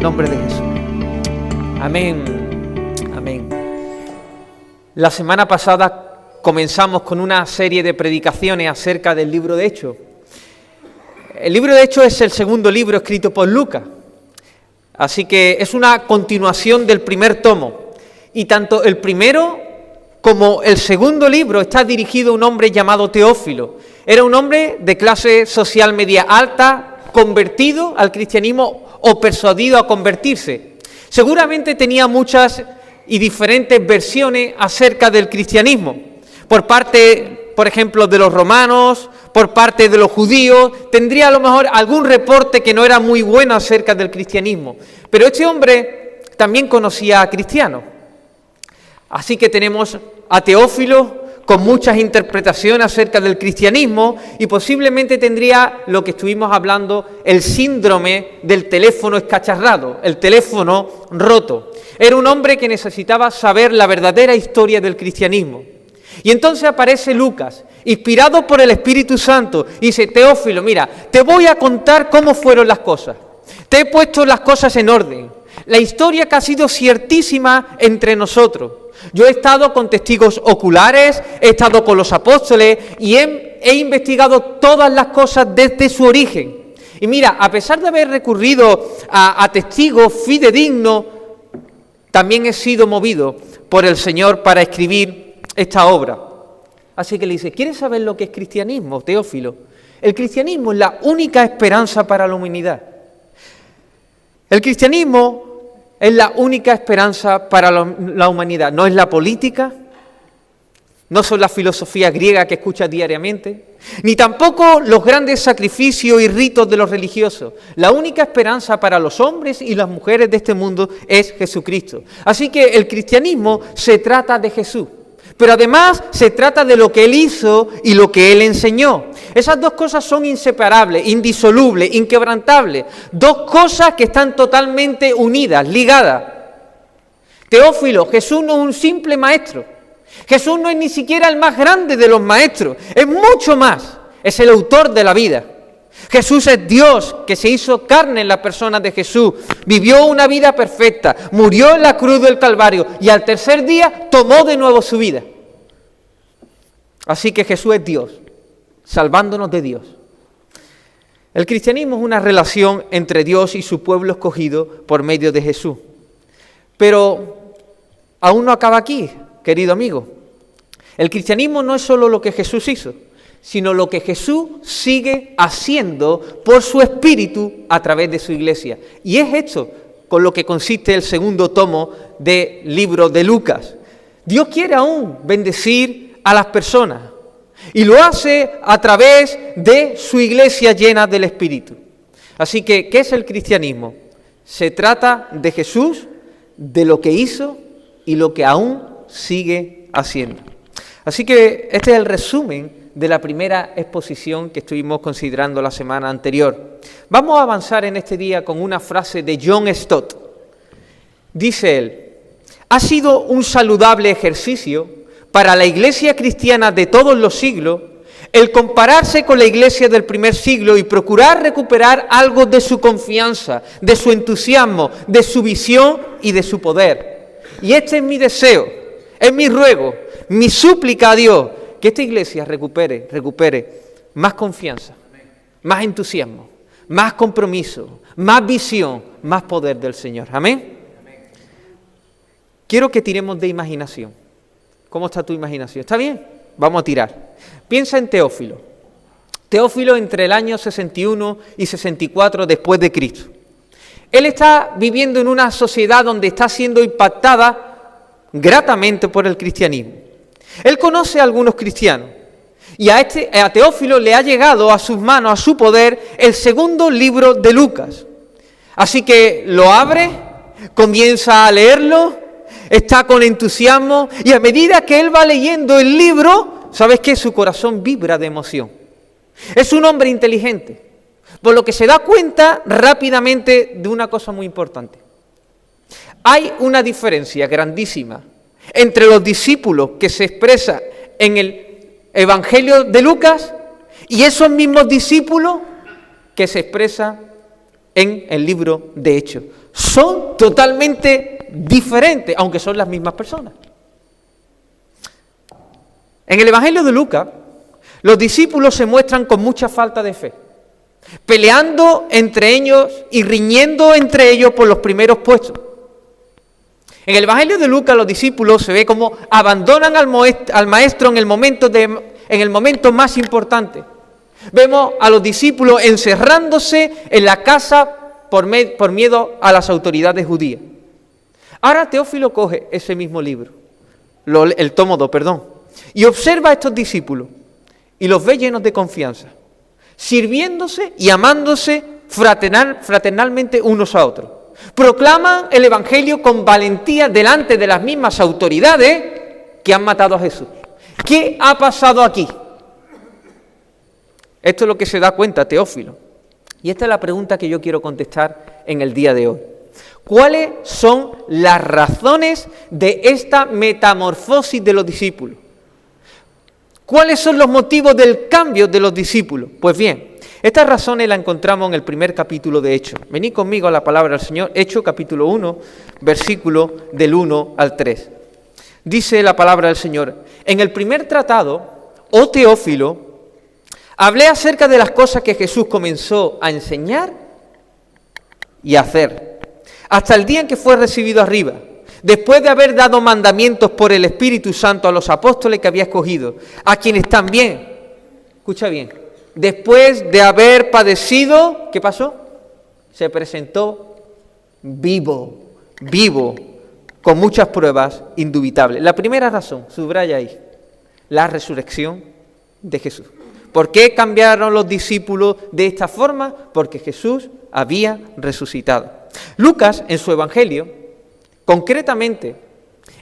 nombre de Jesús. Amén. Amén. La semana pasada comenzamos con una serie de predicaciones acerca del libro de Hechos. El libro de Hechos es el segundo libro escrito por Lucas, así que es una continuación del primer tomo. Y tanto el primero como el segundo libro está dirigido a un hombre llamado Teófilo. Era un hombre de clase social media alta, convertido al cristianismo o persuadido a convertirse. Seguramente tenía muchas y diferentes versiones acerca del cristianismo, por parte, por ejemplo, de los romanos, por parte de los judíos. Tendría a lo mejor algún reporte que no era muy bueno acerca del cristianismo. Pero este hombre también conocía a cristianos. Así que tenemos a Teófilo con muchas interpretaciones acerca del cristianismo y posiblemente tendría lo que estuvimos hablando, el síndrome del teléfono escacharrado, el teléfono roto. Era un hombre que necesitaba saber la verdadera historia del cristianismo. Y entonces aparece Lucas, inspirado por el Espíritu Santo, y dice: Teófilo, mira, te voy a contar cómo fueron las cosas. Te he puesto las cosas en orden. La historia que ha sido ciertísima entre nosotros. Yo he estado con testigos oculares, he estado con los apóstoles y he investigado todas las cosas desde su origen. Y mira, a pesar de haber recurrido a testigos fidedignos, también he sido movido por el Señor para escribir esta obra. Así que le dice: ¿quieres saber lo que es cristianismo, Teófilo? El cristianismo es la única esperanza para la humanidad. El cristianismo es la única esperanza para la humanidad. No es la política, no son las filosofías griegas que escuchas diariamente, ni tampoco los grandes sacrificios y ritos de los religiosos. La única esperanza para los hombres y las mujeres de este mundo es Jesucristo. Así que el cristianismo se trata de Jesús, pero además se trata de lo que Él hizo y lo que Él enseñó. Esas dos cosas son inseparables, indisolubles, inquebrantables. Dos cosas que están totalmente unidas, ligadas. Teófilo, Jesús no es un simple maestro. Jesús no es ni siquiera el más grande de los maestros. Es mucho más. Es el autor de la vida. Jesús es Dios que se hizo carne en la persona de Jesús. Vivió una vida perfecta. Murió en la cruz del Calvario. Y al tercer día tomó de nuevo su vida. Así que Jesús es Dios, salvándonos de Dios. El cristianismo es una relación entre Dios y su pueblo escogido por medio de Jesús. Pero aún no acaba aquí, querido amigo. El cristianismo no es solo lo que Jesús hizo, sino lo que Jesús sigue haciendo por su Espíritu a través de su iglesia. Y es esto con lo que consiste el segundo tomo del libro de Lucas. Dios quiere aún bendecir a las personas y lo hace a través de su iglesia llena del Espíritu. Así que, ¿qué es el cristianismo? Se trata de Jesús, de lo que hizo y lo que aún sigue haciendo. Así que este es el resumen de la primera exposición que estuvimos considerando la semana anterior. Vamos a avanzar en este día con una frase de John Stott. Dice él: ha sido un saludable ejercicio para la iglesia cristiana de todos los siglos el compararse con la iglesia del primer siglo y procurar recuperar algo de su confianza, de su entusiasmo, de su visión y de su poder. Y este es mi deseo, es mi ruego, mi súplica a Dios, que esta iglesia recupere más confianza, más entusiasmo, más compromiso, más visión, más poder del Señor. Amén. Quiero que tiremos de imaginación. ¿Cómo está tu imaginación? ¿Está bien? Vamos a tirar. Piensa en Teófilo. Teófilo entre el año 61 y 64 después de Cristo. Él está viviendo en una sociedad donde está siendo impactada gratamente por el cristianismo. Él conoce a algunos cristianos y a Teófilo le ha llegado a sus manos, a su poder, el segundo libro de Lucas. Así que lo abre, comienza a leerlo, está con entusiasmo y a medida que él va leyendo el libro, ¿sabes qué? Su corazón vibra de emoción. Es un hombre inteligente, por lo que se da cuenta rápidamente de una cosa muy importante. Hay una diferencia grandísima entre los discípulos que se expresa en el Evangelio de Lucas y esos mismos discípulos que se expresan en el libro de Hechos. Son totalmente diferentes, aunque son las mismas personas. En el Evangelio de Lucas, los discípulos se muestran con mucha falta de fe, peleando entre ellos y riñendo entre ellos por los primeros puestos. En el Evangelio de Lucas, los discípulos se ve como abandonan al maestro en el momento más importante. Vemos a los discípulos encerrándose en la casa por miedo a las autoridades judías. Ahora Teófilo coge ese mismo libro, el tomo 2, y observa a estos discípulos y los ve llenos de confianza, sirviéndose y amándose fraternalmente unos a otros. Proclaman el Evangelio con valentía delante de las mismas autoridades que han matado a Jesús. ¿Qué ha pasado aquí? Esto es lo que se da cuenta Teófilo. Y esta es la pregunta que yo quiero contestar en el día de hoy. ¿Cuáles son las razones de esta metamorfosis de los discípulos? ¿Cuáles son los motivos del cambio de los discípulos? Pues bien, estas razones las encontramos en el primer capítulo de Hechos. Venid conmigo a la palabra del Señor, Hechos capítulo 1, versículo del 1 al 3. Dice la palabra del Señor: en el primer tratado, oh Teófilo, hablé acerca de las cosas que Jesús comenzó a enseñar y a hacer, hasta el día en que fue recibido arriba, después de haber dado mandamientos por el Espíritu Santo a los apóstoles que había escogido, a quienes también, escucha bien, después de haber padecido, ¿qué pasó? Se presentó vivo, con muchas pruebas indubitables. La primera razón, subraya ahí, la resurrección de Jesús. ¿Por qué cambiaron los discípulos de esta forma? Porque Jesús había resucitado. Lucas, en su Evangelio, concretamente,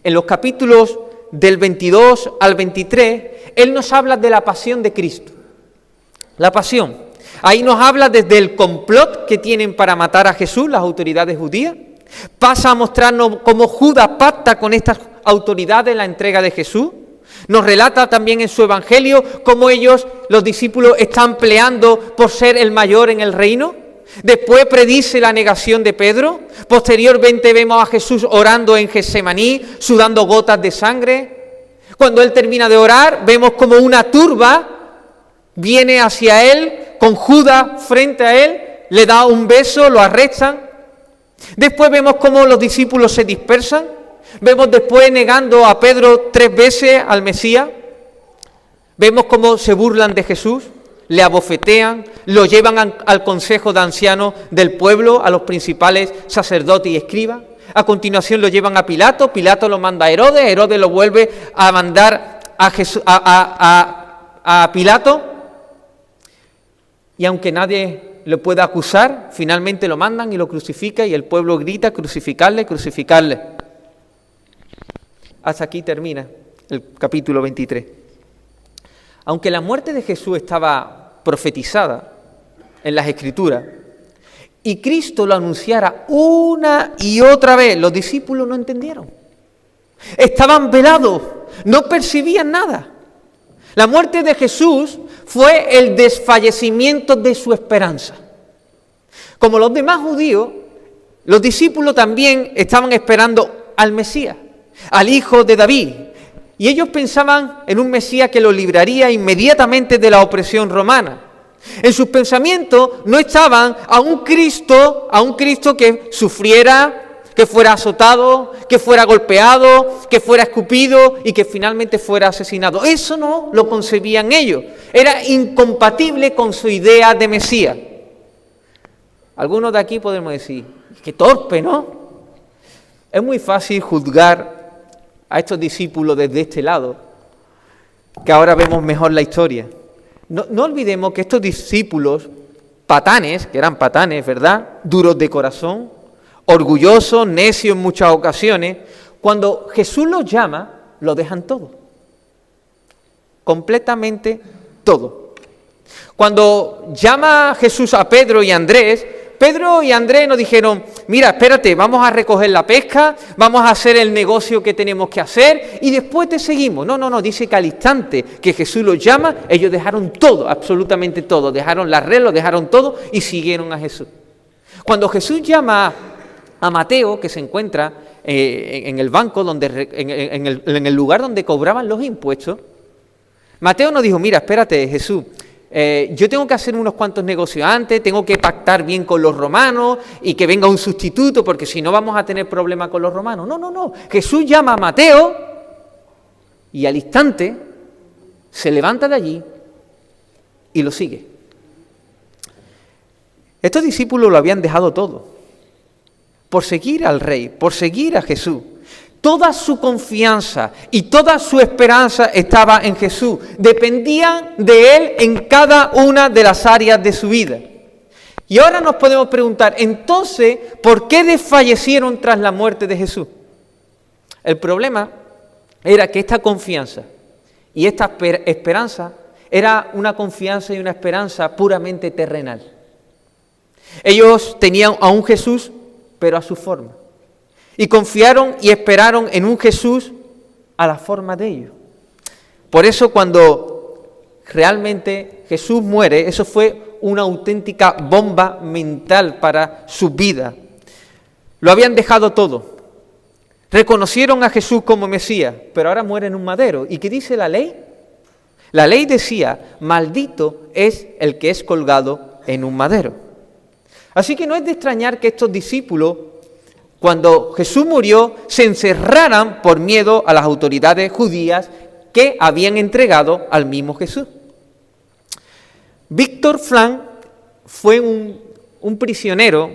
en los capítulos del 22 al 23, él nos habla de la pasión de Cristo. La pasión. Ahí nos habla desde el complot que tienen para matar a Jesús las autoridades judías. Pasa a mostrarnos cómo Judas pacta con estas autoridades la entrega de Jesús. Nos relata también en su Evangelio cómo ellos, los discípulos, están peleando por ser el mayor en el reino. Después predice la negación de Pedro. Posteriormente vemos a Jesús orando en Getsemaní, sudando gotas de sangre. Cuando él termina de orar, vemos como una turba viene hacia él, con Judas frente a él, le da un beso, lo arrestan. Después vemos cómo los discípulos se dispersan. Vemos después negando a Pedro 3 veces al Mesías. Vemos cómo se burlan de Jesús, le abofetean, lo llevan al consejo de ancianos del pueblo, a los principales sacerdotes y escribas. A continuación lo llevan a Pilato, Pilato lo manda a Herodes, Herodes lo vuelve a mandar a Pilato. Y aunque nadie lo pueda acusar, finalmente lo mandan y lo crucifican y el pueblo grita: crucificarle, crucificarle. Hasta aquí termina el capítulo 23. Aunque la muerte de Jesús estaba profetizada en las Escrituras y Cristo lo anunciara una y otra vez, los discípulos no entendieron. Estaban velados, no percibían nada. La muerte de Jesús fue el desfallecimiento de su esperanza. Como los demás judíos, los discípulos también estaban esperando al Mesías, al hijo de David. Y ellos pensaban en un Mesías que los libraría inmediatamente de la opresión romana. En sus pensamientos no estaban a un Cristo que sufriera, que fuera azotado, que fuera golpeado, que fuera escupido y que finalmente fuera asesinado. Eso no lo concebían ellos. Era incompatible con su idea de Mesías. Algunos de aquí podemos decir: qué torpe, ¿no? Es muy fácil juzgar a estos discípulos desde este lado, que ahora vemos mejor la historia. No olvidemos que estos discípulos patanes, que eran patanes, ¿verdad?, duros de corazón, orgullosos, necios en muchas ocasiones, cuando Jesús los llama, lo dejan todo. Completamente todo. Cuando llama Jesús a Pedro y Andrés nos dijeron: mira, espérate, vamos a recoger la pesca, vamos a hacer el negocio que tenemos que hacer y después te seguimos. No, dice que al instante que Jesús los llama, ellos dejaron todo, absolutamente todo, dejaron la red, lo dejaron todo y siguieron a Jesús. Cuando Jesús llama a Mateo, que se encuentra en el banco, en el lugar donde cobraban los impuestos, Mateo no dijo, mira, espérate, Jesús, yo tengo que hacer unos cuantos negocios antes, tengo que pactar bien con los romanos y que venga un sustituto, porque si no vamos a tener problemas con los romanos. No. Jesús llama a Mateo y al instante se levanta de allí y lo sigue. Estos discípulos lo habían dejado todo por seguir al Rey, por seguir a Jesús. Toda su confianza y toda su esperanza estaba en Jesús. Dependían de Él en cada una de las áreas de su vida. Y ahora nos podemos preguntar, entonces, ¿por qué desfallecieron tras la muerte de Jesús? El problema era que esta confianza y esta esperanza era una confianza y una esperanza puramente terrenal. Ellos tenían a un Jesús, pero a su forma. Y confiaron y esperaron en un Jesús a la forma de ellos. Por eso cuando realmente Jesús muere, eso fue una auténtica bomba mental para su vida. Lo habían dejado todo. Reconocieron a Jesús como Mesías, pero ahora muere en un madero. ¿Y qué dice la ley? La ley decía, maldito es el que es colgado en un madero. Así que no es de extrañar que estos discípulos, cuando Jesús murió, se encerraran por miedo a las autoridades judías que habían entregado al mismo Jesús. Viktor Frankl fue un prisionero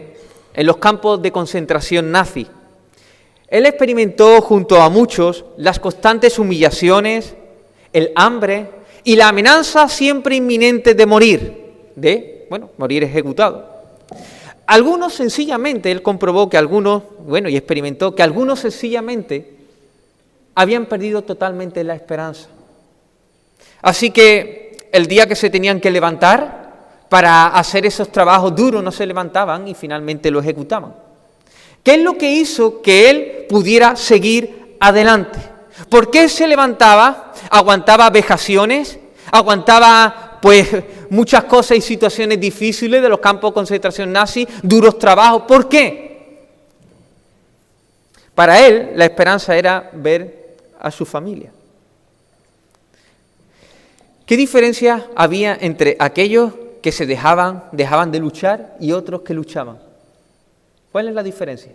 en los campos de concentración nazi. Él experimentó junto a muchos las constantes humillaciones, el hambre y la amenaza siempre inminente de morir, morir ejecutado. Algunos sencillamente, él comprobó que y experimentó que algunos sencillamente habían perdido totalmente la esperanza. Así que el día que se tenían que levantar para hacer esos trabajos duros no se levantaban y finalmente lo ejecutaban. ¿Qué es lo que hizo que él pudiera seguir adelante? ¿Por qué se levantaba? Aguantaba vejaciones, aguantaba muchas cosas y situaciones difíciles de los campos de concentración nazi, duros trabajos. ¿Por qué? Para él la esperanza era ver a su familia. ¿Qué diferencia había entre aquellos que se dejaban de luchar y otros que luchaban? ¿Cuál es la diferencia?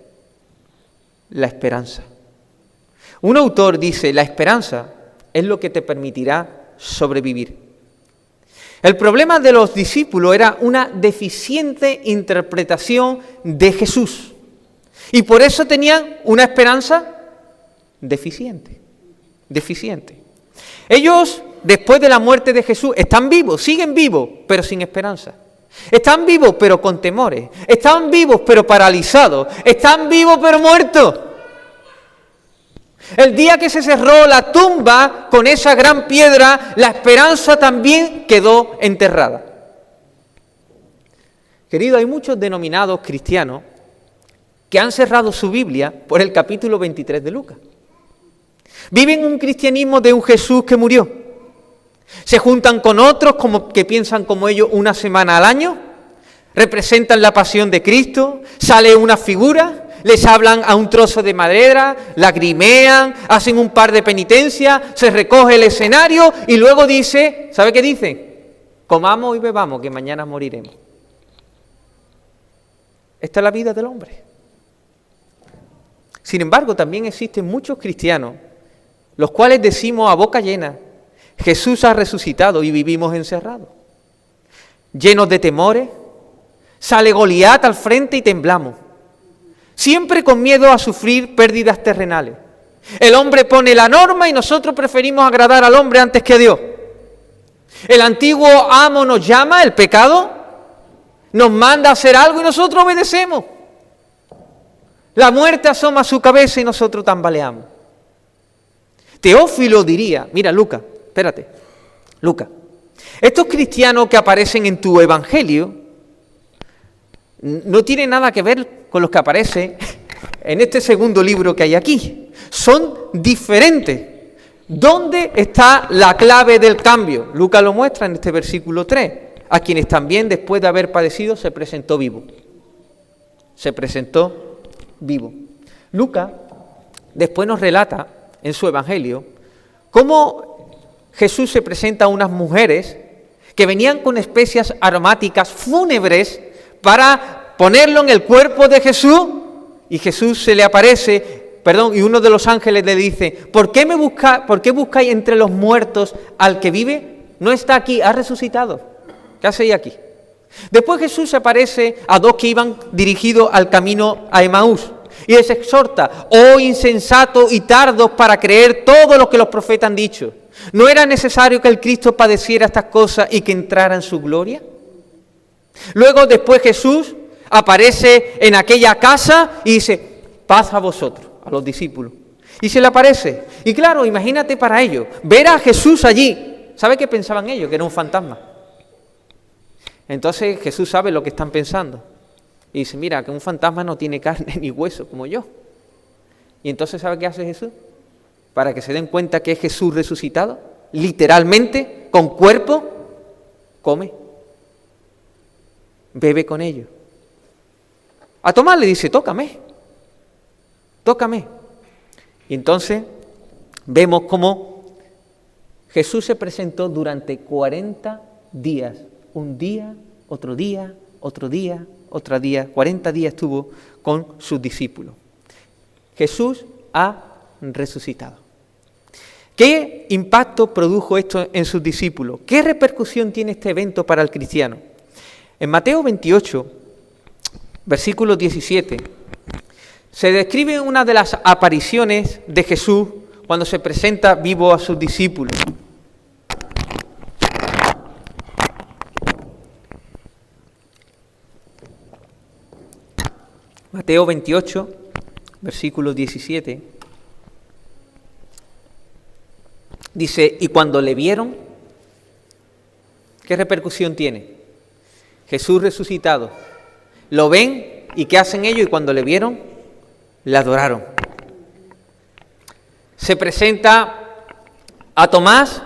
La esperanza. Un autor dice, la esperanza es lo que te permitirá sobrevivir. El problema de los discípulos era una deficiente interpretación de Jesús. Y por eso tenían una esperanza deficiente. Ellos, después de la muerte de Jesús, están vivos, siguen vivos, pero sin esperanza. Están vivos, pero con temores. Están vivos, pero paralizados. Están vivos, pero muertos. El día que se cerró la tumba con esa gran piedra, la esperanza también quedó enterrada. Querido, hay muchos denominados cristianos que han cerrado su Biblia por el capítulo 23 de Lucas. Viven un cristianismo de un Jesús que murió. Se juntan con otros que piensan como ellos una semana al año, representan la pasión de Cristo, sale una figura, les hablan a un trozo de madera, lagrimean, hacen un par de penitencias, se recoge el escenario y luego dice, ¿sabe qué dicen? Comamos y bebamos, que mañana moriremos. Esta es la vida del hombre. Sin embargo, también existen muchos cristianos, los cuales decimos a boca llena, Jesús ha resucitado y vivimos encerrados. Llenos de temores, sale Goliat al frente y temblamos. Siempre con miedo a sufrir pérdidas terrenales. El hombre pone la norma y nosotros preferimos agradar al hombre antes que a Dios. El antiguo amo nos llama, el pecado, nos manda a hacer algo y nosotros obedecemos. La muerte asoma su cabeza y nosotros tambaleamos. Teófilo diría, mira Lucas, estos cristianos que aparecen en tu evangelio no tienen nada que ver con los que aparecen en este segundo libro que hay aquí. Son diferentes. ¿Dónde está la clave del cambio? Lucas lo muestra en este versículo 3. A quienes también después de haber padecido se presentó vivo. se presentó vivo. Lucas después nos relata en su evangelio cómo Jesús se presenta a unas mujeres que venían con especias aromáticas fúnebres para ponerlo en el cuerpo de Jesús, y Jesús se le aparece, y uno de los ángeles le dice: ¿por qué buscáis entre los muertos al que vive? No está aquí, ha resucitado. ¿Qué hacéis aquí? Después Jesús se aparece a dos que iban dirigidos al camino a Emaús y les exhorta: oh insensatos y tardos para creer todo lo que los profetas han dicho. ¿No era necesario que el Cristo padeciera estas cosas y que entrara en su gloria? Luego después Jesús aparece en aquella casa y dice: paz a vosotros, a los discípulos. Y se le aparece. Y claro, imagínate para ellos, ver a Jesús allí. ¿Sabe qué pensaban ellos? Que era un fantasma. Entonces Jesús sabe lo que están pensando. Y dice: mira, que un fantasma no tiene carne ni hueso como yo. Y entonces ¿sabe qué hace Jesús? Para que se den cuenta que es Jesús resucitado, literalmente, con cuerpo, come, bebe con ellos. A Tomás le dice: tócame. Y entonces vemos cómo Jesús se presentó durante 40 días. Un día, otro día, otro día, otro día. 40 días estuvo con sus discípulos. Jesús ha resucitado. ¿Qué impacto produjo esto en sus discípulos? ¿Qué repercusión tiene este evento para el cristiano? En Mateo 28, versículo 17, se describe una de las apariciones de Jesús cuando se presenta vivo a sus discípulos. Mateo 28, versículo 17, dice: y cuando le vieron, ¿qué repercusión tiene? Jesús resucitado. Lo ven, ¿y qué hacen ellos? Y cuando le vieron, le adoraron. Se presenta a Tomás.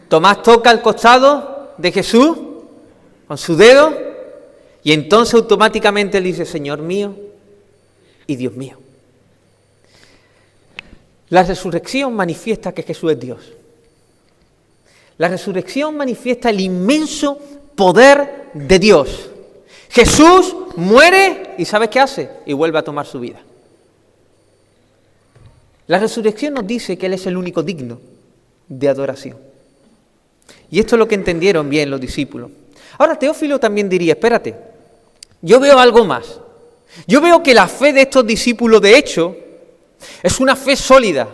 Tomás toca el costado de Jesús con su dedo, y entonces automáticamente él dice: Señor mío y Dios mío. La resurrección manifiesta que Jesús es Dios. La resurrección manifiesta el inmenso poder de Dios. Jesús muere y ¿sabes qué hace? Y vuelve a tomar su vida. La resurrección nos dice que Él es el único digno de adoración. Y esto es lo que entendieron bien los discípulos. Ahora Teófilo también diría: espérate, yo veo algo más. Yo veo que la fe de estos discípulos, de hecho, es una fe sólida.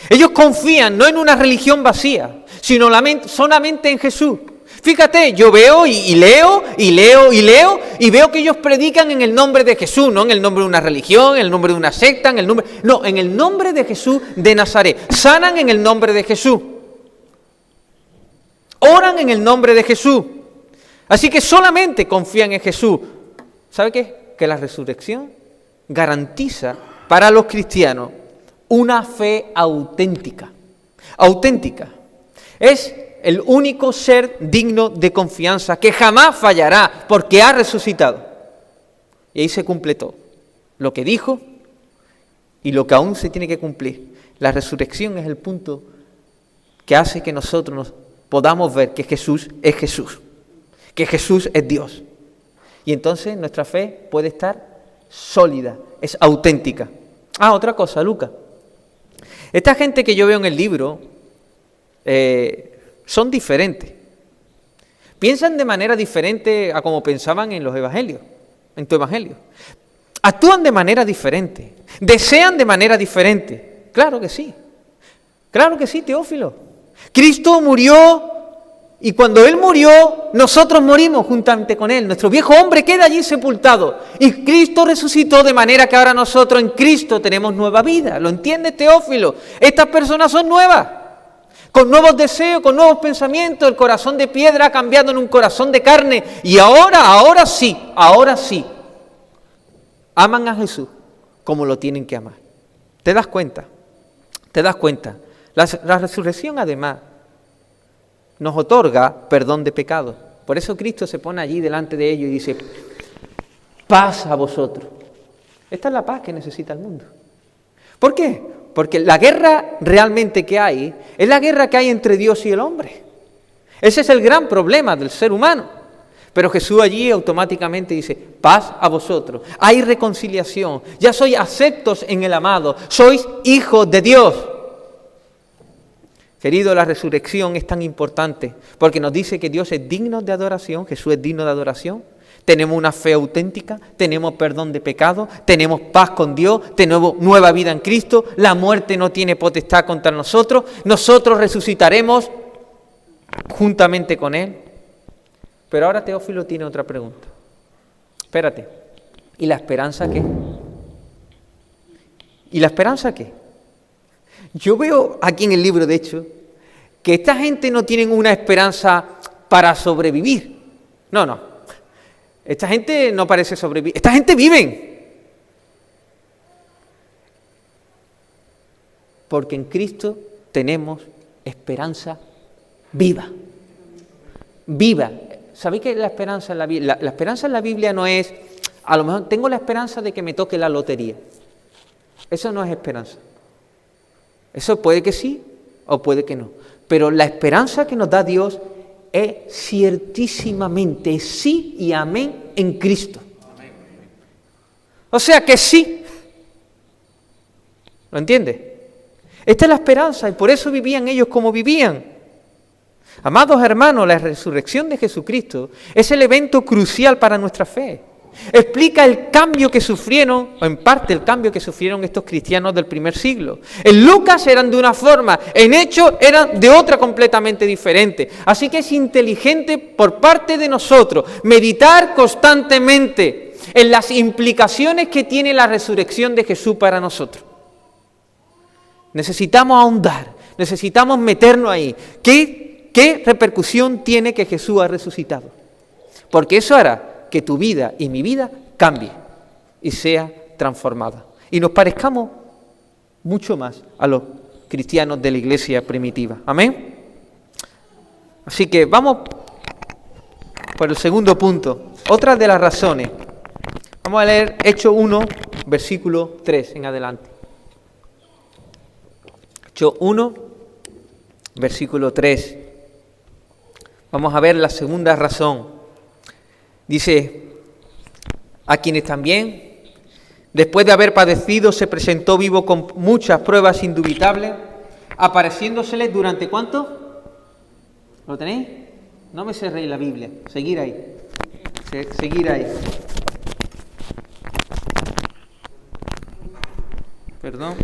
Ellos confían no en una religión vacía, sino solamente en Jesús. Fíjate, yo veo y leo y veo que ellos predican en el nombre de Jesús, no en el nombre de una religión, en el nombre de una secta, en el nombre de Jesús de Nazaret. Sanan en el nombre de Jesús. Oran en el nombre de Jesús. Así que solamente confían en Jesús. ¿Sabe qué? Que la resurrección garantiza para los cristianos una fe auténtica. Auténtica. Es el único ser digno de confianza que jamás fallará porque ha resucitado. Y ahí se cumple todo. Lo que dijo y lo que aún se tiene que cumplir. La resurrección es el punto que hace que nosotros podamos ver que Jesús es Jesús. Que Jesús es Dios. Y entonces nuestra fe puede estar sólida, es auténtica. Otra cosa, Lucas. Esta gente que yo veo en el libro son diferentes. Piensan de manera diferente a como pensaban en los evangelios, en tu evangelio. Actúan de manera diferente, desean de manera diferente. Claro que sí, Teófilo. Cristo murió y cuando Él murió, nosotros morimos juntamente con Él. Nuestro viejo hombre queda allí sepultado y Cristo resucitó de manera que ahora nosotros en Cristo tenemos nueva vida. ¿Lo entiendes, Teófilo? Estas personas son nuevas, con nuevos deseos, con nuevos pensamientos. El corazón de piedra ha cambiado en un corazón de carne y ahora sí, aman a Jesús como lo tienen que amar. ¿Te das cuenta? La resurrección además nos otorga perdón de pecados. Por eso Cristo se pone allí delante de ellos y dice: paz a vosotros. Esta es la paz que necesita el mundo. ¿Por qué? Porque la guerra realmente que hay es la guerra que hay entre Dios y el hombre. Ese es el gran problema del ser humano. Pero Jesús allí automáticamente dice, paz a vosotros, hay reconciliación, ya sois aceptos en el amado, sois hijos de Dios. Querido, la resurrección es tan importante porque nos dice que Dios es digno de adoración, Jesús es digno de adoración. Tenemos una fe auténtica, tenemos perdón de pecado, tenemos paz con Dios, tenemos nueva vida en Cristo, la muerte no tiene potestad contra nosotros, nosotros resucitaremos juntamente con Él. Pero ahora Teófilo tiene otra pregunta. Espérate, ¿y la esperanza qué? ¿Y la esperanza qué? Yo veo aquí en el libro, de hecho, que esta gente no tiene una esperanza para sobrevivir. No. Esta gente no parece sobrevivir. Esta gente vive. Porque en Cristo tenemos esperanza viva. Viva. ¿Sabéis que la esperanza en la Biblia? La esperanza en la Biblia no es, a lo mejor tengo la esperanza de que me toque la lotería. Eso no es esperanza. Eso puede que sí o puede que no. Pero la esperanza que nos da Dios es ciertísimamente sí y amén en Cristo. O sea que sí. ¿Lo entiendes? Esta es la esperanza y por eso vivían ellos como vivían. Amados hermanos, la resurrección de Jesucristo es el evento crucial para nuestra fe. Explica el cambio que sufrieron, o en parte el cambio que sufrieron estos cristianos del primer siglo. En Lucas eran de una forma, en Hechos eran de otra completamente diferente. Así que es inteligente por parte de nosotros meditar constantemente en las implicaciones que tiene la resurrección de Jesús para nosotros. Necesitamos ahondar, necesitamos meternos ahí. ¿Qué repercusión tiene que Jesús ha resucitado? Porque eso hará que tu vida y mi vida cambie y sea transformada. Y nos parezcamos mucho más a los cristianos de la iglesia primitiva. Amén. Así que vamos por el segundo punto. Otra de las razones. Vamos a leer Hechos 1, versículo 3 en adelante. Hechos 1, versículo 3. Vamos a ver la segunda razón. Dice, a quienes también, después de haber padecido, se presentó vivo con muchas pruebas indubitables, apareciéndoseles durante ¿cuánto? ¿Lo tenéis? No me cerréis la Biblia, seguir ahí. Seguir ahí. Perdón.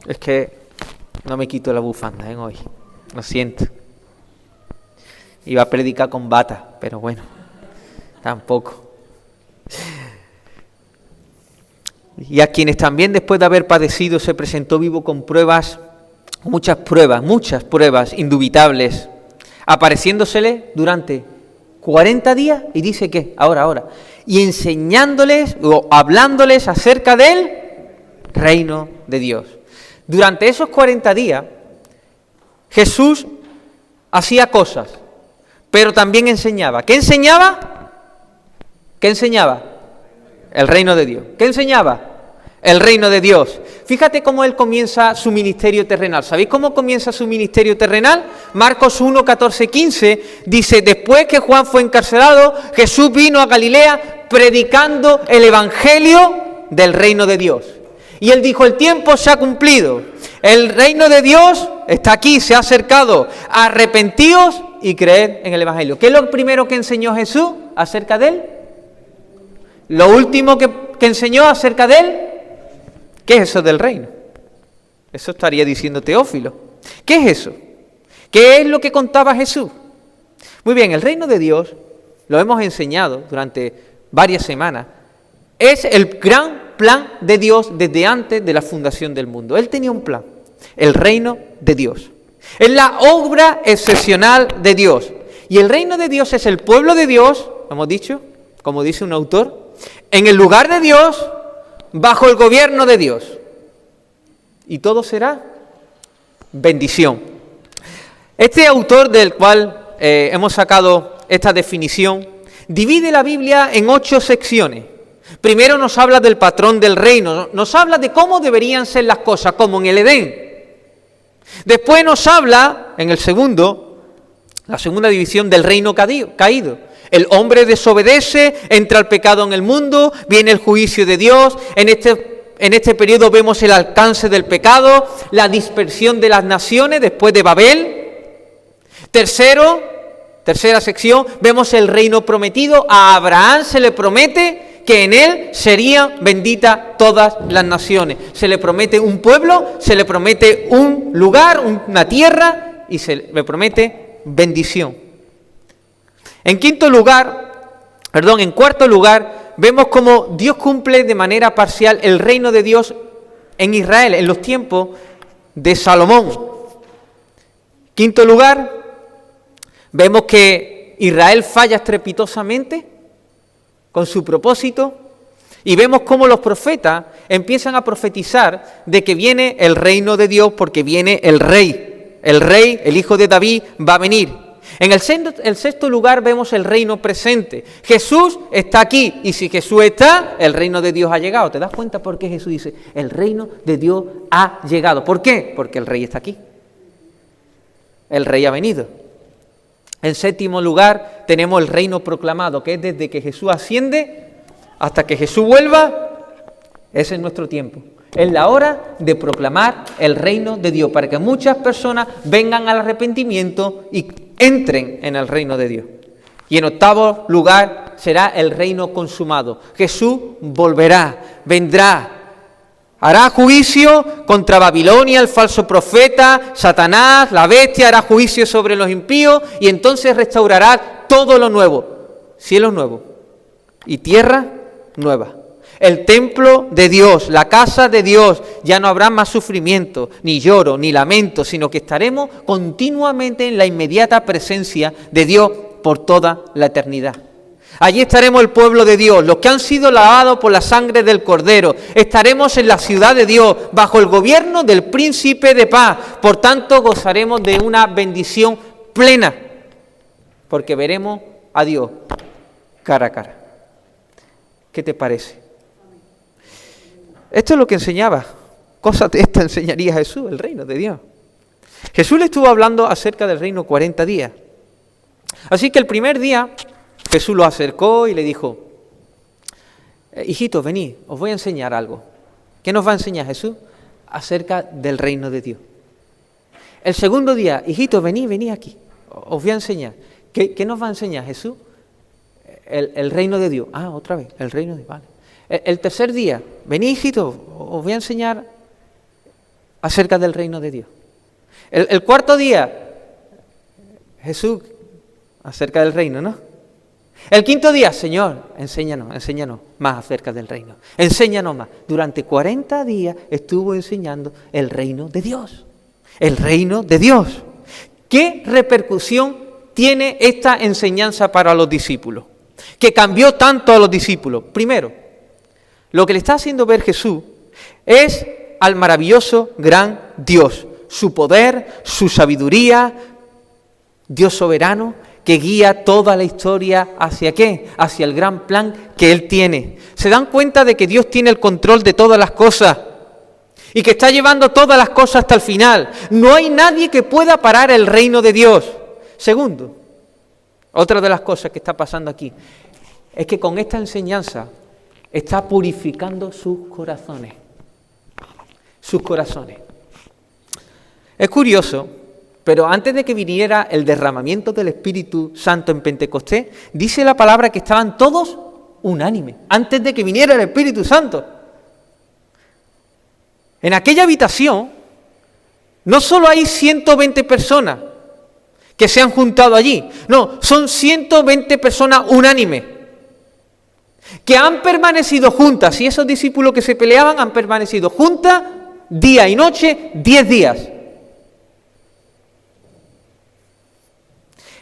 Es que no me quito la bufanda hoy. Lo siento. Iba a predicar con bata, pero bueno, tampoco. Y a quienes también después de haber padecido se presentó vivo con pruebas, muchas pruebas indubitables, apareciéndosele durante 40 días, y dice que, ahora, y enseñándoles o hablándoles acerca del reino de Dios. Durante esos 40 días, Jesús hacía cosas, pero también enseñaba. ¿Qué enseñaba? ¿Qué enseñaba? El reino de Dios. ¿Qué enseñaba? El reino de Dios. Fíjate cómo Él comienza su ministerio terrenal. ¿Sabéis cómo comienza su ministerio terrenal? Marcos 1, 14, 15 dice, después que Juan fue encarcelado, Jesús vino a Galilea predicando el evangelio del reino de Dios. Y Él dijo, el tiempo se ha cumplido. El reino de Dios está aquí, se ha acercado. Arrepentíos y creed en el evangelio. ¿Qué es lo primero que enseñó Jesús acerca de Él? Lo último que enseñó acerca de Él. ¿Qué es eso del reino? Eso estaría diciendo Teófilo. ¿Qué es eso? ¿Qué es lo que contaba Jesús? Muy bien, el reino de Dios, lo hemos enseñado durante varias semanas, es el gran plan de Dios desde antes de la fundación del mundo. Él tenía un plan, el reino de Dios. Es la obra excepcional de Dios. Y el reino de Dios es el pueblo de Dios, hemos dicho, como dice un autor, en el lugar de Dios, bajo el gobierno de Dios. Y todo será bendición. Este autor del cual hemos sacado esta definición, divide la Biblia en 8 secciones. Primero nos habla del patrón del reino, nos habla de cómo deberían ser las cosas, como en el Edén. Después nos habla, en la segunda división, del reino caído. El hombre desobedece, entra el pecado en el mundo, viene el juicio de Dios. En este periodo vemos el alcance del pecado, la dispersión de las naciones después de Babel. Tercera sección, vemos el reino prometido. A Abraham se le promete que en él serían benditas todas las naciones. Se le promete un pueblo, se le promete un lugar, una tierra, y se le promete bendición. En cuarto lugar, vemos cómo Dios cumple de manera parcial el reino de Dios en Israel, en los tiempos de Salomón. Quinto lugar, vemos que Israel falla estrepitosamente con su propósito, y vemos cómo los profetas empiezan a profetizar de que viene el reino de Dios porque viene el rey, el hijo de David va a venir. En el sexto lugar vemos el reino presente. Jesús está aquí, y si Jesús está, el reino de Dios ha llegado. ¿Te das cuenta por qué Jesús dice, el reino de Dios ha llegado? ¿Por qué? Porque el rey está aquí. El rey ha venido. En séptimo lugar tenemos el reino proclamado, que es desde que Jesús asciende hasta que Jesús vuelva. Ese es nuestro tiempo. Es la hora de proclamar el reino de Dios, para que muchas personas vengan al arrepentimiento y entren en el reino de Dios. Y en octavo lugar será el reino consumado. Jesús volverá, vendrá, hará juicio contra Babilonia, el falso profeta, Satanás, la bestia, hará juicio sobre los impíos, y entonces restaurará todo lo nuevo, cielos nuevos y tierra nueva. El templo de Dios, la casa de Dios, ya no habrá más sufrimiento, ni lloro, ni lamento, sino que estaremos continuamente en la inmediata presencia de Dios por toda la eternidad. Allí estaremos el pueblo de Dios, los que han sido lavados por la sangre del Cordero. Estaremos en la ciudad de Dios, bajo el gobierno del Príncipe de Paz. Por tanto, gozaremos de una bendición plena, porque veremos a Dios cara a cara. ¿Qué te parece? Esto es lo que enseñaba. Cosas de esta enseñaría Jesús, el reino de Dios. Jesús le estuvo hablando acerca del reino 40 días. Así que el primer día Jesús lo acercó y le dijo, hijitos, venid, os voy a enseñar algo. ¿Qué nos va a enseñar Jesús? Acerca del reino de Dios. El segundo día, hijitos, venid aquí, os voy a enseñar. ¿Qué nos va a enseñar Jesús? El reino de Dios. Otra vez, el reino de Dios, vale. El tercer día, venid, hijitos, os voy a enseñar acerca del reino de Dios. El cuarto día, Jesús, acerca del reino, ¿no? El quinto día, Señor, enséñanos más acerca del reino. Enséñanos más. Durante 40 días estuvo enseñando el reino de Dios. El reino de Dios. ¿Qué repercusión tiene esta enseñanza para los discípulos? Que cambió tanto a los discípulos. Primero, lo que le está haciendo ver Jesús es al maravilloso gran Dios. Su poder, su sabiduría, Dios soberano, que guía toda la historia ¿hacia qué? Hacia el gran plan que Él tiene. Se dan cuenta de que Dios tiene el control de todas las cosas y que está llevando todas las cosas hasta el final. No hay nadie que pueda parar el reino de Dios. Segundo, otra de las cosas que está pasando aquí es que con esta enseñanza está purificando sus corazones. Sus corazones. Es curioso, pero antes de que viniera el derramamiento del Espíritu Santo en Pentecostés, dice la palabra que estaban todos unánimes, antes de que viniera el Espíritu Santo. En aquella habitación no solo hay 120 personas que se han juntado allí, no, son 120 personas unánimes, que han permanecido juntas, y esos discípulos que se peleaban han permanecido juntas día y noche, 10 días.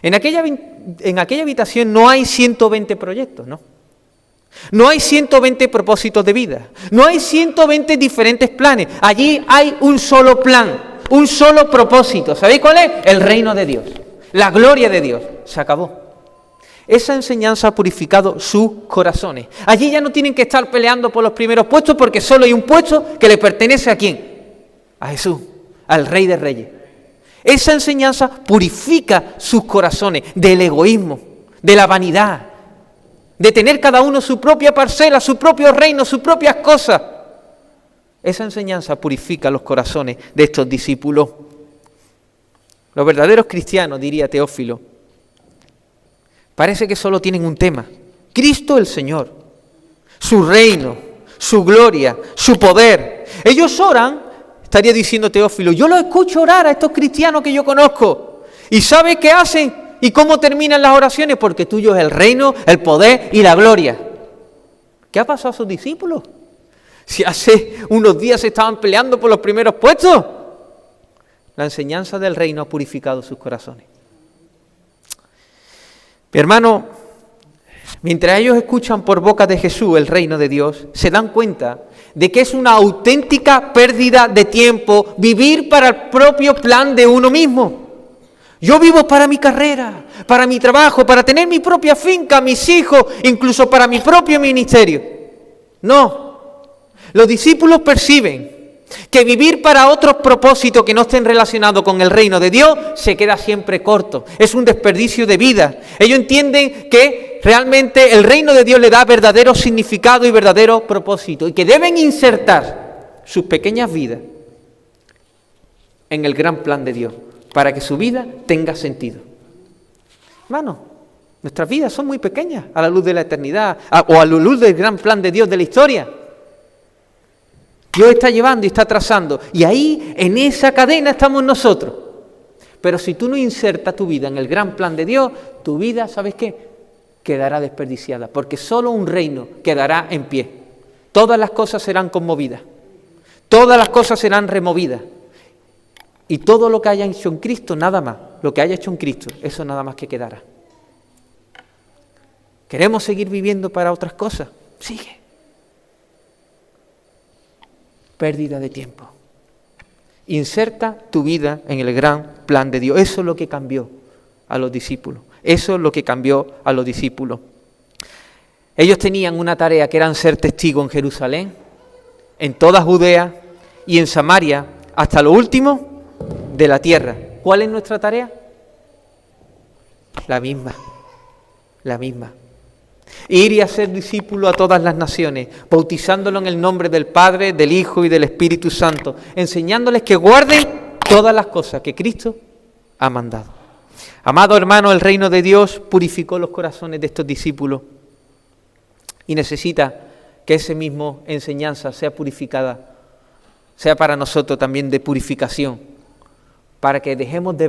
En aquella habitación no hay 120 proyectos, ¿no? No hay 120 propósitos de vida, no hay 120 diferentes planes. Allí hay un solo plan, un solo propósito. ¿Sabéis cuál es? El reino de Dios. la gloria de Dios. Se acabó. Esa enseñanza ha purificado sus corazones. Allí ya no tienen que estar peleando por los primeros puestos, porque solo hay un puesto que le pertenece ¿a quién? A Jesús, al Rey de Reyes. Esa enseñanza purifica sus corazones del egoísmo, de la vanidad, de tener cada uno su propia parcela, su propio reino, sus propias cosas. Esa enseñanza purifica los corazones de estos discípulos. Los verdaderos cristianos, diría Teófilo, parece que solo tienen un tema: Cristo el Señor, su reino, su gloria, su poder. Ellos oran, estaría diciendo Teófilo, yo los escucho orar a estos cristianos que yo conozco. ¿Y sabe qué hacen y cómo terminan las oraciones? Porque tuyo es el reino, el poder y la gloria. ¿Qué ha pasado a sus discípulos? Si hace unos días se estaban peleando por los primeros puestos. La enseñanza del reino ha purificado sus corazones. Mi hermano, mientras ellos escuchan por boca de Jesús el reino de Dios, se dan cuenta de que es una auténtica pérdida de tiempo vivir para el propio plan de uno mismo. Yo vivo para mi carrera, para mi trabajo, para tener mi propia finca, mis hijos, incluso para mi propio ministerio. No, los discípulos perciben que vivir para otros propósitos que no estén relacionados con el reino de Dios se queda siempre corto, es un desperdicio de vida. Ellos entienden que realmente el reino de Dios le da verdadero significado y verdadero propósito, y que deben insertar sus pequeñas vidas en el gran plan de Dios, para que su vida tenga sentido. Hermano, nuestras vidas son muy pequeñas a la luz de la eternidad, o a la luz del gran plan de Dios de la historia. Dios está llevando y está trazando, y ahí, en esa cadena, estamos nosotros. Pero si tú no insertas tu vida en el gran plan de Dios, tu vida, ¿sabes qué? Quedará desperdiciada, porque solo un reino quedará en pie. Todas las cosas serán conmovidas, todas las cosas serán removidas, y todo lo que haya hecho en Cristo, nada más, lo que haya hecho en Cristo, eso nada más que quedará. ¿Queremos seguir viviendo para otras cosas? Sigue. Pérdida de tiempo. Inserta tu vida en el gran plan de Dios. Eso es lo que cambió a los discípulos. Eso es lo que cambió a los discípulos. Ellos tenían una tarea que era ser testigos en Jerusalén, en toda Judea y en Samaria, hasta lo último de la tierra. ¿Cuál es nuestra tarea? La misma. Ir y hacer discípulos a todas las naciones, bautizándolos en el nombre del Padre, del Hijo y del Espíritu Santo, enseñándoles que guarden todas las cosas que Cristo ha mandado. Amado hermano, el reino de Dios purificó los corazones de estos discípulos y necesita que esa misma enseñanza sea purificada, sea para nosotros también de purificación, para que dejemos de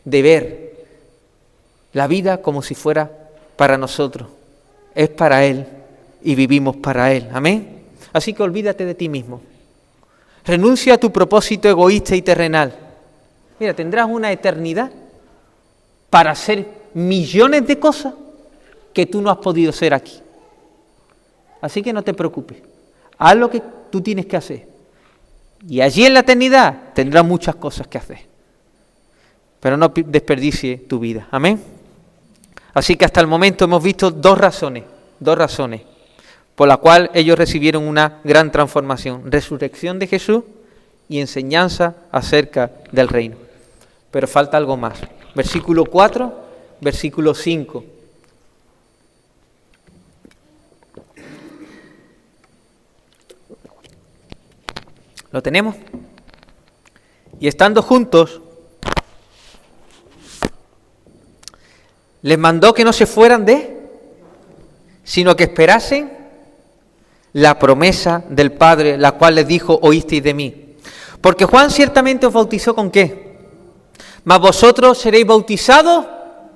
ver la vida como si fuera para nosotros. Es para Él y vivimos para Él. Amén. Así que olvídate de ti mismo. Renuncia a tu propósito egoísta y terrenal. Mira, tendrás una eternidad para hacer millones de cosas que tú no has podido hacer aquí. Así que no te preocupes. Haz lo que tú tienes que hacer. Y allí en la eternidad tendrás muchas cosas que hacer. Pero no desperdicie tu vida. Amén. Así que hasta el momento hemos visto dos razones por las cuales ellos recibieron una gran transformación: resurrección de Jesús y enseñanza acerca del reino. Pero falta algo más. Versículo 4, versículo 5. ¿Lo tenemos? Y estando juntos, les mandó que no se fueran sino que esperasen la promesa del Padre, la cual les dijo: oísteis de mí. Porque Juan ciertamente os bautizó ¿con qué? Mas vosotros seréis bautizados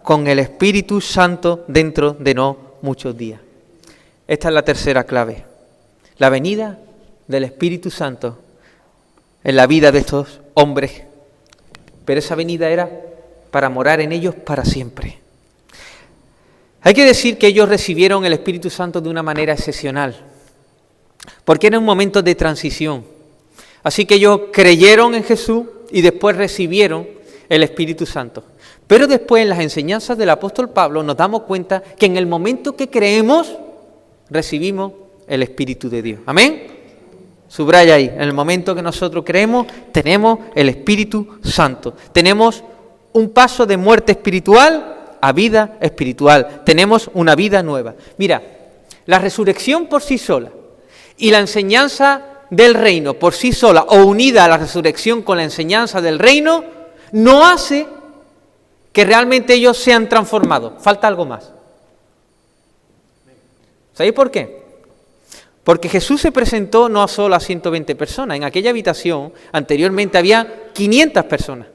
con el Espíritu Santo dentro de no muchos días. Esta es la tercera clave. La venida del Espíritu Santo en la vida de estos hombres. Pero esa venida era para morar en ellos para siempre. Hay que decir que ellos recibieron el Espíritu Santo de una manera excepcional, porque era un momento de transición. Así que ellos creyeron en Jesús y después recibieron el Espíritu Santo. Pero después en las enseñanzas del apóstol Pablo nos damos cuenta que en el momento que creemos, recibimos el Espíritu de Dios. ¿Amén? Subraya ahí, en el momento que nosotros creemos, tenemos el Espíritu Santo. Tenemos un paso de muerte espiritual a vida espiritual. Tenemos una vida nueva. Mira, la resurrección por sí sola y la enseñanza del reino por sí sola o unida a la resurrección con la enseñanza del reino, no hace que realmente ellos sean transformados. Falta algo más. ¿Sabéis por qué? Porque Jesús se presentó no solo a 120 personas. En aquella habitación anteriormente había 500 personas.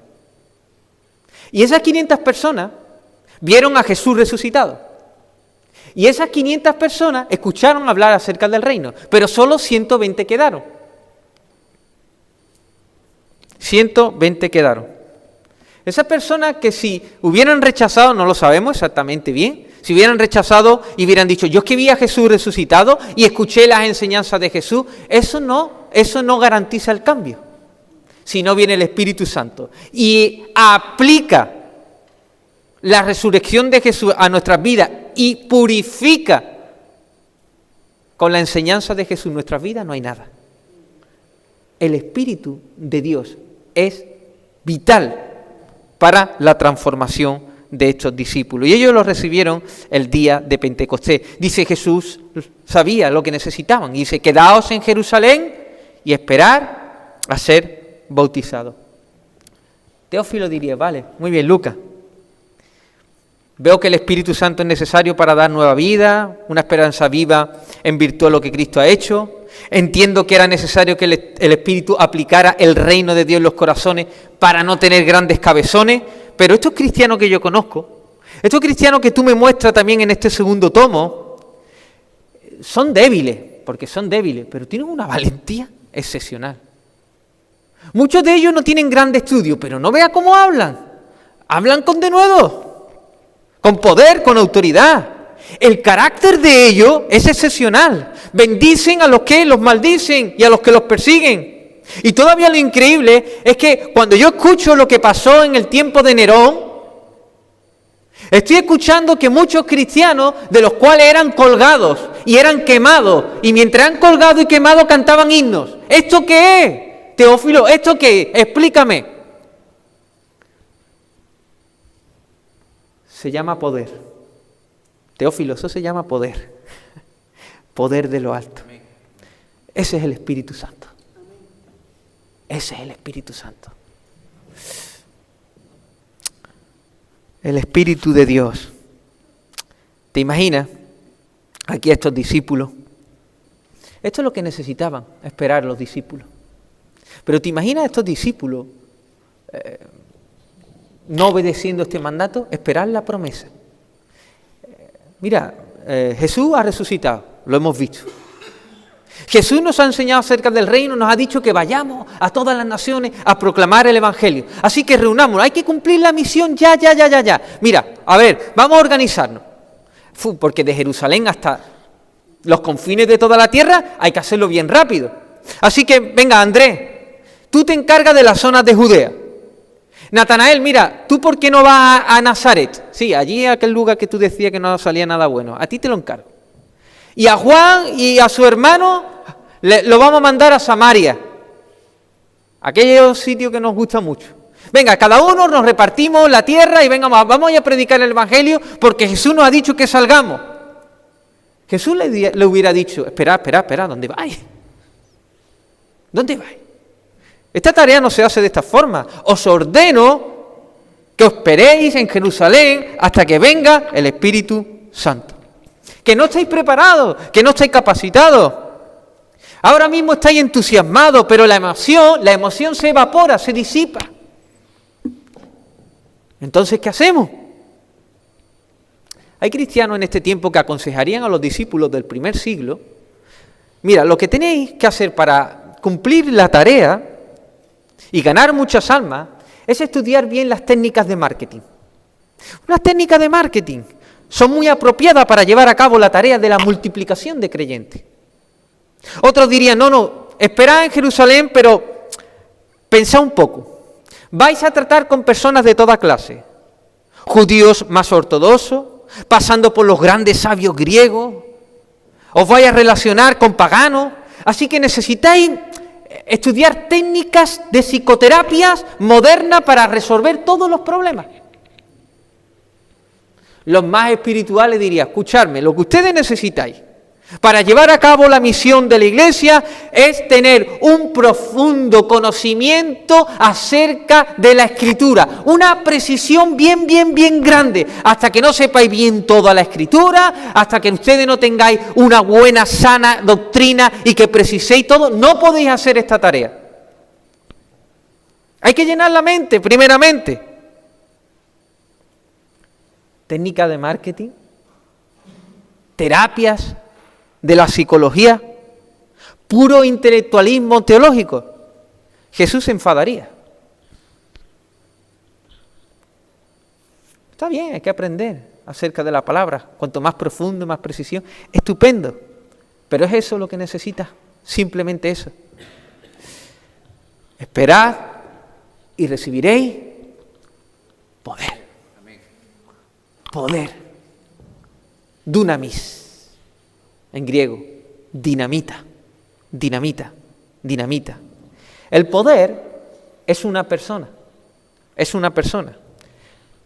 Y esas 500 personas vieron a Jesús resucitado. Y esas 500 personas escucharon hablar acerca del reino, pero solo 120 quedaron. 120 quedaron. Esas personas que si hubieran rechazado, no lo sabemos exactamente bien, si hubieran rechazado y hubieran dicho, yo es que vi a Jesús resucitado y escuché las enseñanzas de Jesús, eso no garantiza el cambio, si no viene el Espíritu Santo y aplica la resurrección de Jesús a nuestras vidas y purifica con la enseñanza de Jesús nuestras vidas, no hay nada. El Espíritu de Dios es vital para la transformación de estos discípulos. Y ellos lo recibieron el día de Pentecostés. Dice Jesús, sabía lo que necesitaban. Y dice, quedaos en Jerusalén y esperar a ser bautizados. Teófilo diría, vale, muy bien, Lucas. Veo que el Espíritu Santo es necesario para dar nueva vida, una esperanza viva en virtud de lo que Cristo ha hecho. Entiendo que era necesario que el Espíritu aplicara el reino de Dios en los corazones para no tener grandes cabezones, pero estos cristianos que yo conozco, estos cristianos que tú me muestras también en este segundo tomo, son débiles, pero tienen una valentía excepcional. Muchos de ellos no tienen grande estudio, pero no vea cómo hablan. Hablan con denuedo, con poder, con autoridad. El carácter de ellos es excepcional. Bendicen a los que los maldicen y a los que los persiguen. Y todavía lo increíble es que cuando yo escucho lo que pasó en el tiempo de Nerón, estoy escuchando que muchos cristianos, de los cuales eran colgados y eran quemados, y mientras eran colgados y quemados cantaban himnos. ¿Esto qué es, Teófilo? ¿Esto qué es? Explícame. Se llama poder. Teófilo, eso se llama poder. Poder de lo alto. Ese es el Espíritu Santo. Ese es el Espíritu Santo. El Espíritu de Dios. ¿Te imaginas? Aquí a estos discípulos. Esto es lo que necesitaban, esperar los discípulos. Pero ¿te imaginas a estos discípulos no obedeciendo este mandato? Esperar la promesa. Mira, Jesús ha resucitado, lo hemos visto. Jesús nos ha enseñado acerca del reino, nos ha dicho que vayamos a todas las naciones a proclamar el Evangelio. Así que reunámonos, hay que cumplir la misión ya. Mira, a ver, vamos a organizarnos. Porque de Jerusalén hasta los confines de toda la tierra hay que hacerlo bien rápido. Así que, venga, Andrés, tú te encargas de las zonas de Judea. Natanael, mira, ¿tú por qué no vas a Nazaret? Sí, allí aquel lugar que tú decías que no salía nada bueno. A ti te lo encargo. Y a Juan y a su hermano lo vamos a mandar a Samaria. Aquellos sitios que nos gusta mucho. Venga, cada uno nos repartimos la tierra y venga, vamos a predicar el Evangelio porque Jesús nos ha dicho que salgamos. Jesús le hubiera dicho, espera, ¿dónde vais? ¿Dónde vais? Esta tarea no se hace de esta forma. Os ordeno que os esperéis en Jerusalén hasta que venga el Espíritu Santo. Que no estáis preparados, que no estáis capacitados. Ahora mismo estáis entusiasmados, pero la emoción se evapora, se disipa. Entonces, ¿qué hacemos? Hay cristianos en este tiempo que aconsejarían a los discípulos del primer siglo, mira, lo que tenéis que hacer para cumplir la tarea y ganar muchas almas es estudiar bien las técnicas de marketing. Unas técnicas de marketing son muy apropiadas para llevar a cabo la tarea de la multiplicación de creyentes. Otros dirían, no, esperad en Jerusalén, pero pensad un poco. vais a tratar con personas de toda clase, judíos más ortodoxos, pasando por los grandes sabios griegos, os vais a relacionar con paganos, así que necesitáis estudiar técnicas de psicoterapias modernas para resolver todos los problemas. Los más espirituales dirían, escuchadme, lo que ustedes necesitáis para llevar a cabo la misión de la Iglesia es tener un profundo conocimiento acerca de la Escritura, una precisión bien grande, hasta que no sepáis bien toda la Escritura, hasta que ustedes no tengáis una buena, sana doctrina y que preciséis todo, no podéis hacer esta tarea. Hay que llenar la mente, primeramente. Técnica de marketing, terapias de la psicología, puro intelectualismo teológico. Jesús se enfadaría. Está bien, hay que aprender acerca de la palabra. Cuanto más profundo, más precisión, estupendo. Pero ¿es eso lo que necesitas? Simplemente eso. Esperad y recibiréis poder. Poder. Dunamis. En griego, dinamita. El poder es una persona.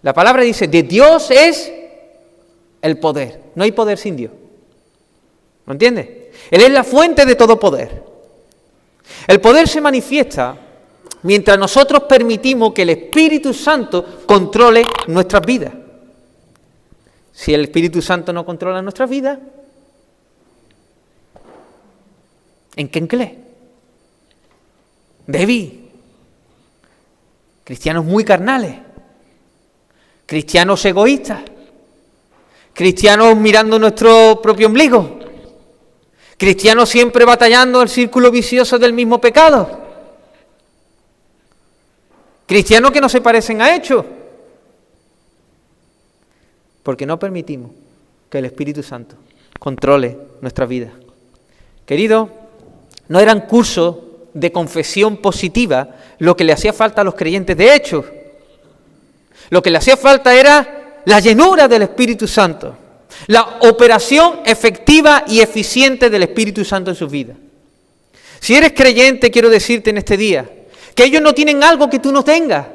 La palabra dice, de Dios es el poder. No hay poder sin Dios. ¿Lo entiendes? Él es la fuente de todo poder. El poder se manifiesta mientras nosotros permitimos que el Espíritu Santo controle nuestras vidas. Si el Espíritu Santo no controla nuestras vidas, ¿en qué enclé? Débil. Cristianos muy carnales. Cristianos egoístas. Cristianos mirando nuestro propio ombligo. Cristianos siempre batallando el círculo vicioso del mismo pecado. Cristianos que no se parecen a hechos. Porque no permitimos que el Espíritu Santo controle nuestra vida. Querido, no eran cursos de confesión positiva lo que le hacía falta a los creyentes de Hechos. Lo que le hacía falta era la llenura del Espíritu Santo, la operación efectiva y eficiente del Espíritu Santo en sus vidas. Si eres creyente, quiero decirte en este día que ellos no tienen algo que tú no tengas.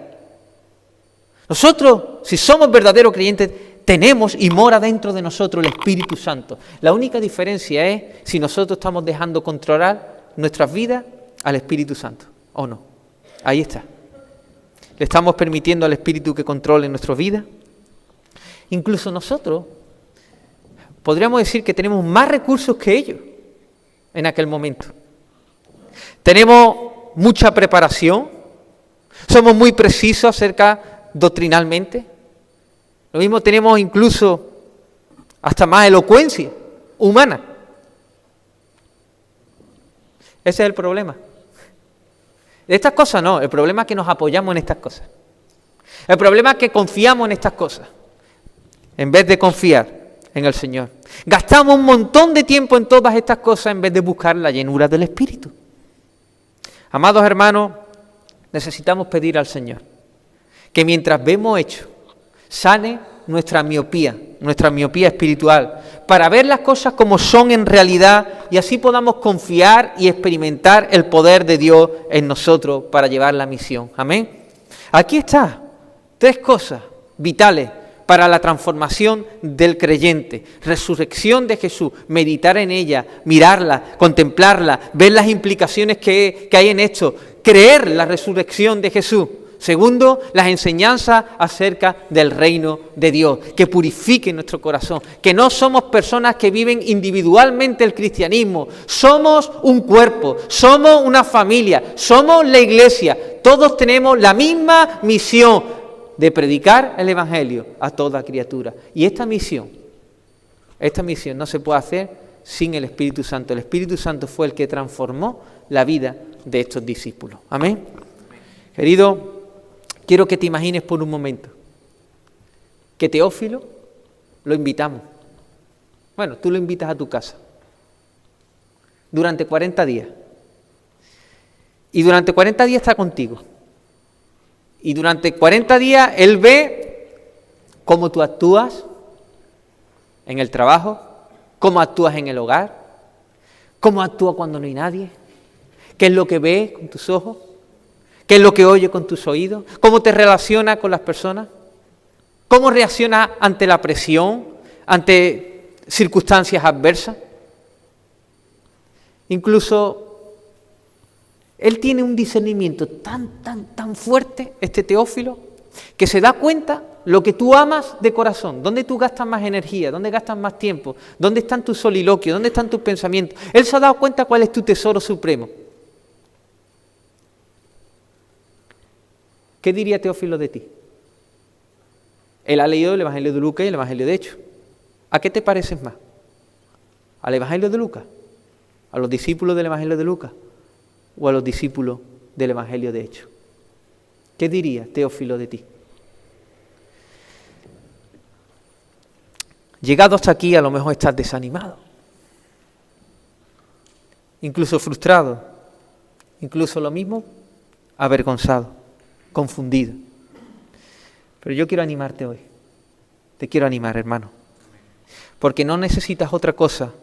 Nosotros, si somos verdaderos creyentes, tenemos y mora dentro de nosotros el Espíritu Santo. La única diferencia es si nosotros estamos dejando controlar nuestras vidas al Espíritu Santo o no. Ahí está. ¿Le estamos permitiendo al Espíritu que controle nuestra vida? Incluso nosotros podríamos decir que tenemos más recursos que ellos en aquel momento. Tenemos mucha preparación, somos muy precisos acerca doctrinalmente. Lo mismo tenemos incluso hasta más elocuencia humana. Ese es el problema. De estas cosas no, el problema es que nos apoyamos en estas cosas. El problema es que confiamos en estas cosas, en vez de confiar en el Señor. Gastamos un montón de tiempo en todas estas cosas en vez de buscar la llenura del Espíritu. Amados hermanos, necesitamos pedir al Señor que mientras vemos hechos, sane nuestra miopía espiritual, para ver las cosas como son en realidad y así podamos confiar y experimentar el poder de Dios en nosotros para llevar la misión. Amén. Aquí está, 3 cosas vitales para la transformación del creyente. Resurrección de Jesús, meditar en ella, mirarla, contemplarla, ver las implicaciones que hay en esto, creer la resurrección de Jesús. Segundo, las enseñanzas acerca del reino de Dios, que purifique nuestro corazón, que no somos personas que viven individualmente el cristianismo, somos un cuerpo, somos una familia, somos la iglesia, todos tenemos la misma misión de predicar el Evangelio a toda criatura. Y esta misión no se puede hacer sin el Espíritu Santo. El Espíritu Santo fue el que transformó la vida de estos discípulos. Amén. Querido, quiero que te imagines por un momento que Teófilo lo invitamos. Bueno, tú lo invitas a tu casa durante 40 días. Y durante 40 días está contigo. Y durante 40 días Él ve cómo tú actúas en el trabajo, cómo actúas en el hogar, cómo actúas cuando no hay nadie, qué es lo que ves con tus ojos, qué es lo que oyes con tus oídos, cómo te relacionas con las personas, cómo reaccionas ante la presión, ante circunstancias adversas. Incluso él tiene un discernimiento tan fuerte, este Teófilo, que se da cuenta lo que tú amas de corazón, dónde tú gastas más energía, dónde gastas más tiempo, dónde están tus soliloquios, dónde están tus pensamientos. Él se ha dado cuenta cuál es tu tesoro supremo. ¿Qué diría Teófilo de ti? Él ha leído el Evangelio de Lucas y el Evangelio de Hechos. ¿A qué te pareces más? ¿Al Evangelio de Lucas? ¿A los discípulos del Evangelio de Lucas? ¿O a los discípulos del Evangelio de Hechos? ¿Qué diría Teófilo de ti? Llegado hasta aquí, a lo mejor estás desanimado, incluso frustrado, incluso lo mismo, avergonzado, confundido. Pero yo quiero animarte hoy. Te quiero animar, hermano. Porque no necesitas otra cosa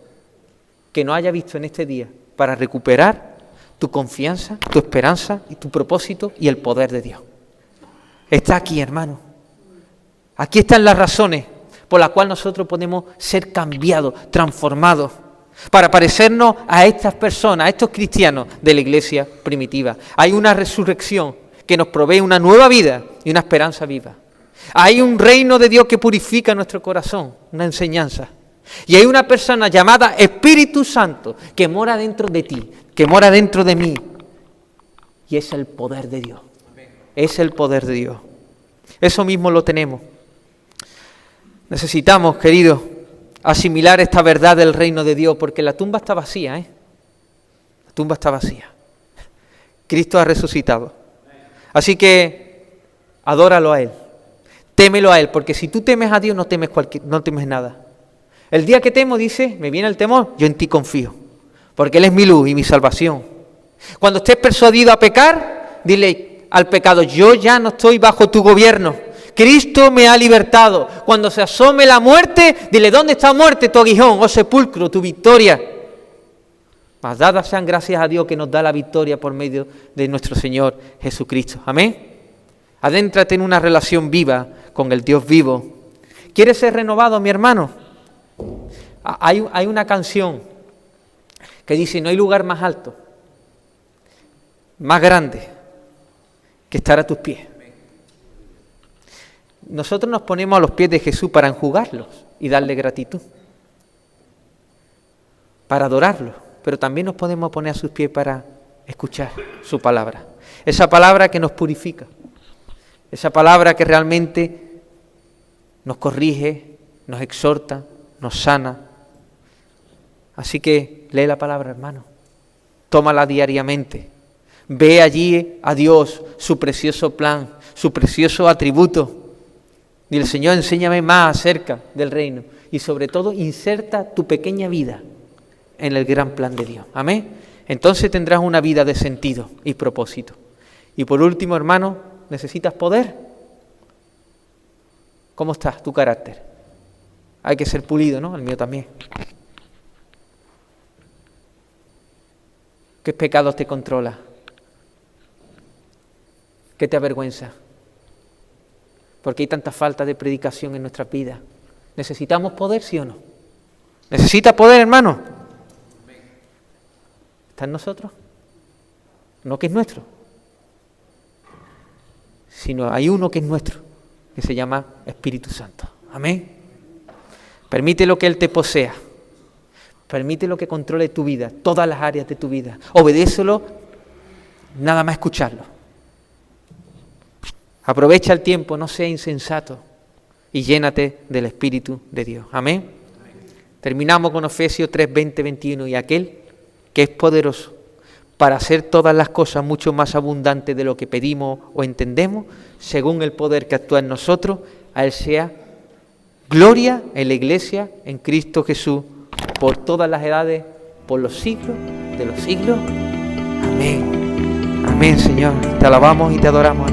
que no haya visto en este día para recuperar tu confianza, tu esperanza y tu propósito y el poder de Dios. Está aquí, hermano. Aquí están las razones por las cuales nosotros podemos ser cambiados, transformados, para parecernos a estas personas, a estos cristianos de la iglesia primitiva. Hay una resurrección que nos provee una nueva vida y una esperanza viva. Hay un reino de Dios que purifica nuestro corazón, una enseñanza. Y hay una persona llamada Espíritu Santo que mora dentro de ti, que mora dentro de mí. Y es el poder de Dios. Es el poder de Dios. Eso mismo lo tenemos. Necesitamos, queridos, asimilar esta verdad del reino de Dios, porque la tumba está vacía, La tumba está vacía. Cristo ha resucitado. Así que adóralo a Él. Témelo a Él, porque si tú temes a Dios no temes nada. El día que temo, dice, me viene el temor, yo en ti confío, porque Él es mi luz y mi salvación. Cuando estés persuadido a pecar, dile al pecado, yo ya no estoy bajo tu gobierno. Cristo me ha libertado. Cuando se asome la muerte, dile, ¿dónde está muerte tu aguijón, oh sepulcro, tu victoria? Mas dadas sean gracias a Dios que nos da la victoria por medio de nuestro Señor Jesucristo. Amén. Adéntrate en una relación viva con el Dios vivo. ¿Quieres ser renovado, mi hermano? Hay una canción que dice, no hay lugar más alto, más grande, que estar a tus pies. Nosotros nos ponemos a los pies de Jesús para enjugarlos y darle gratitud, para adorarlo, pero también nos podemos poner a sus pies para escuchar su palabra. Esa palabra que nos purifica, esa palabra que realmente nos corrige, nos exhorta, nos sana. Así que lee la palabra, hermano, tómala diariamente, ve allí a Dios, su precioso plan, su precioso atributo. Dile, Señor, enséñame más acerca del reino y sobre todo inserta tu pequeña vida en el gran plan de Dios. Amén. Entonces tendrás una vida de sentido y propósito. Y por último, hermano, ¿necesitas poder? ¿Cómo está tu carácter? Hay que ser pulido, ¿no? El mío también. ¿Qué pecados te controla? ¿Qué te avergüenza? Porque hay tanta falta de predicación en nuestras vidas. ¿Necesitamos poder, sí o no? ¿Necesita poder, hermano? ¿Está en nosotros? No que es nuestro, sino hay uno que es nuestro, que se llama Espíritu Santo. Amén. Permítelo que Él te posea. Permítelo que controle tu vida, todas las áreas de tu vida. Obedécelo, nada más escucharlo. Aprovecha el tiempo, no sea insensato y llénate del Espíritu de Dios. Amén. Terminamos con Efesios 3, 20, 21. Y aquel que es poderoso para hacer todas las cosas mucho más abundantes de lo que pedimos o entendemos, según el poder que actúa en nosotros, a Él sea gloria en la Iglesia, en Cristo Jesús, por todas las edades, por los siglos de los siglos. Amén. Amén, Señor. Te alabamos y te adoramos.